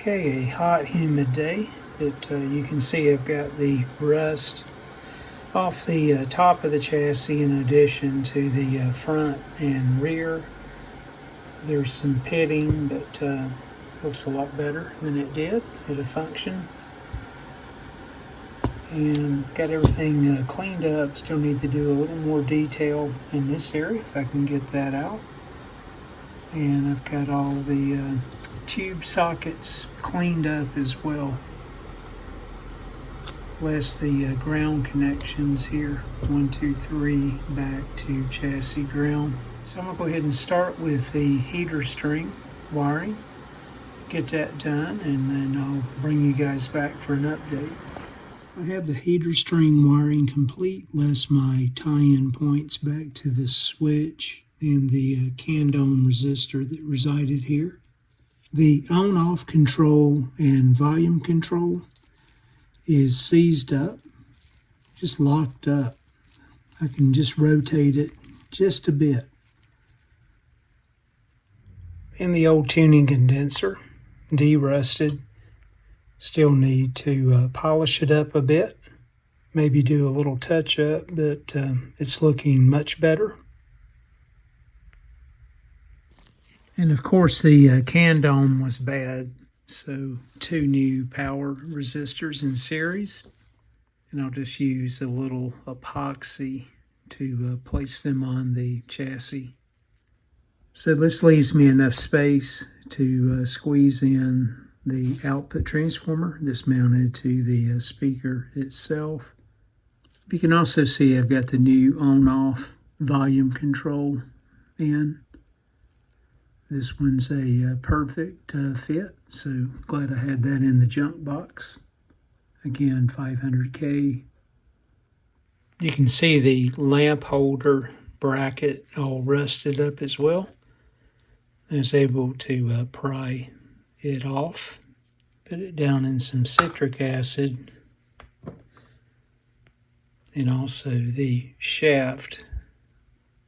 Okay, a hot, humid day, but you can see I've got the rust off the top of the chassis in addition to the front and rear. There's some pitting, but looks a lot better than it did. It'll function. And got everything cleaned up. Still need to do a little more detail in this area if I can get that out. And I've got all the tube sockets cleaned up as well. Less the ground connections here. 1, 2, 3 back to chassis ground. So I'm going to go ahead and start with the heater string wiring. Get that done, and then I'll bring you guys back for an update. I have the heater string wiring complete, less my tie-in points back to the switch and the can dome resistor that resided here. The on-off control and volume control is seized up, just locked up. I can just rotate it just a bit. And the old tuning condenser, de-rusted. Still need to polish it up a bit, maybe do a little touch up, but it's looking much better. And of course the can dome was bad, so 2 new power resistors in series, and I'll just use a little epoxy to place them on the chassis. So this leaves me enough space to squeeze in the output transformer that's mounted to the speaker itself. You can also see I've got the new on-off volume control in. This one's a perfect fit, so glad I had that in the junk box. Again, 500K. You can see the lamp holder bracket all rusted up as well. I was able to pry it off, put it down in some citric acid, and also the shaft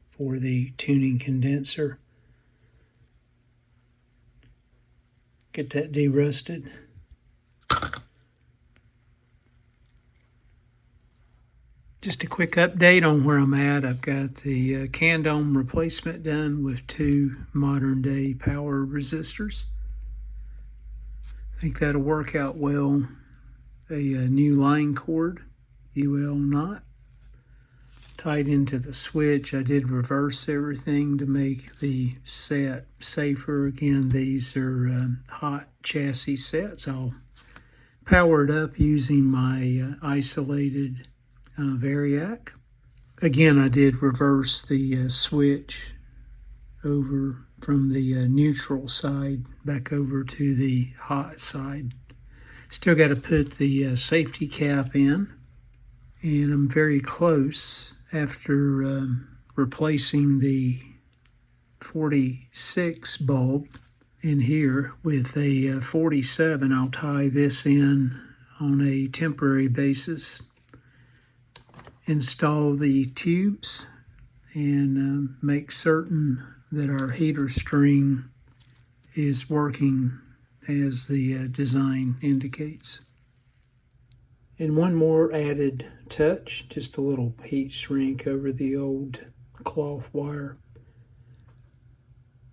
for the tuning condenser. Get that de-rusted. Just a quick update on where I'm at. I've got the can dome replacement done with 2 modern day power resistors. I think that'll work out well. A new line cord, UL knot, tied into the switch. I did reverse everything to make the set safer. Again, these are hot chassis sets. I'll power it up using my isolated variac. Again, I did reverse the switch over from the neutral side back over to the hot side. Still got to put the safety cap in, and I'm very close after replacing the 46 bulb in here with a 47. I'll tie this in on a temporary basis, install the tubes, and make certain that our heater string is working as the design indicates. And one more added touch, just a little heat shrink over the old cloth wire,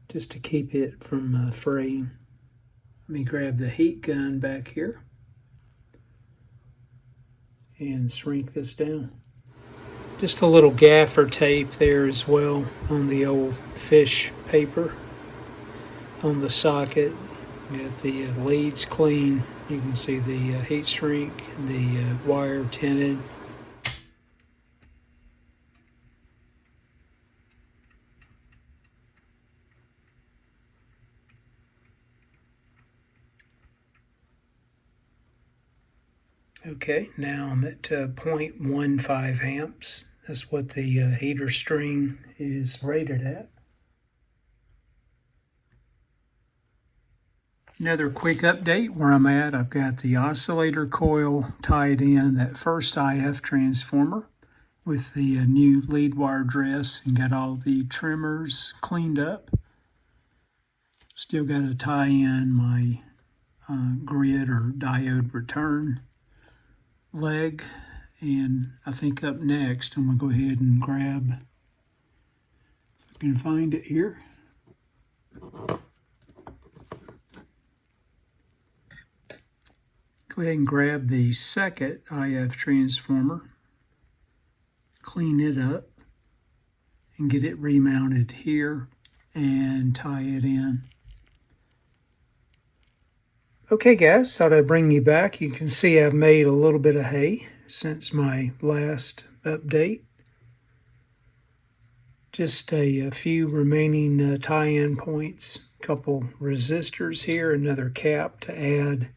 just to keep it from fraying. Let me grab the heat gun back here and shrink this down. Just a little gaffer tape there as well on the old fish paper on the socket. Get the leads clean. You can see the heat shrink, the wire tinted. Okay, now I'm at 0.15 amps. That's what the heater string is rated at. Another quick update where I'm at. I've got the oscillator coil tied in that first IF transformer with the new lead wire dress, and got all the trimmers cleaned up. Still got to tie in my grid or diode return leg. And I think up next, I'm going to go ahead and grab, if I can find it here. Go ahead and grab the second IF transformer, clean it up, and get it remounted here and tie it in. Okay guys, thought I'd bring you back. You can see I've made a little bit of hay since my last update. Just a few remaining tie-in points, a couple resistors here, another cap to add.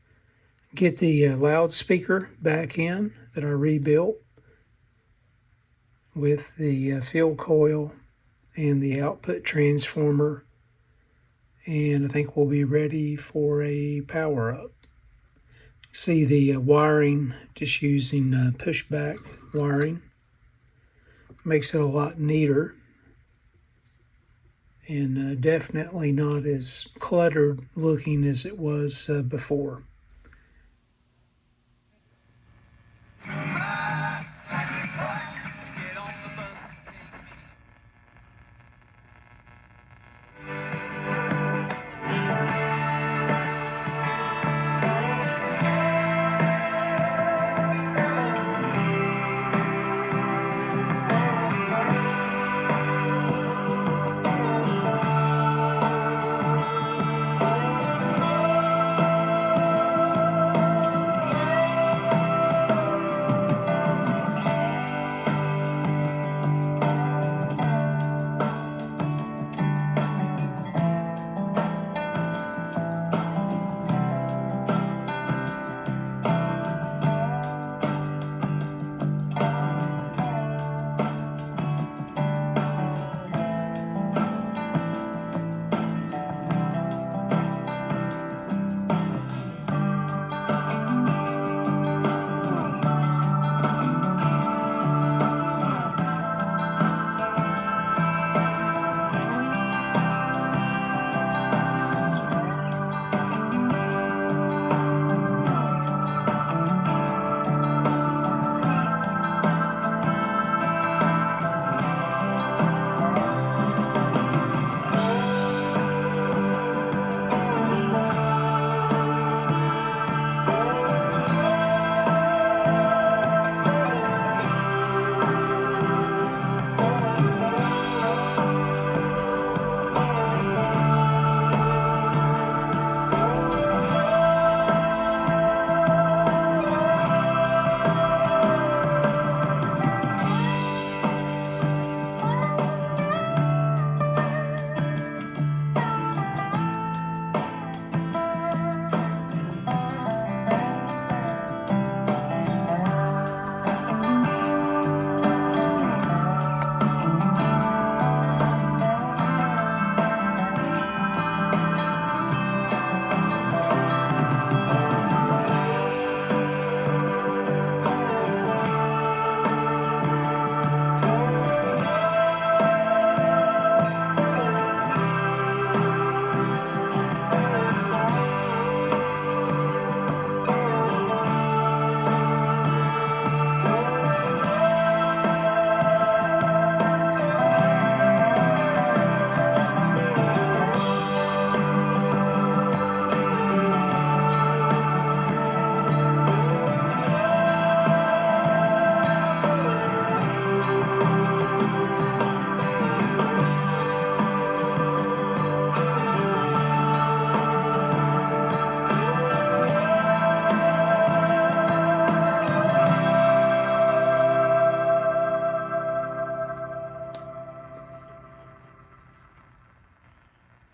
Get the loudspeaker back in that I rebuilt with the field coil and the output transformer, and I think we'll be ready for a power up. See the wiring, just using pushback wiring, makes it a lot neater and definitely not as cluttered looking as it was before.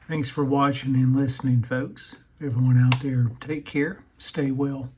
Thanks for watching and listening, folks. Everyone out there, take care, stay well.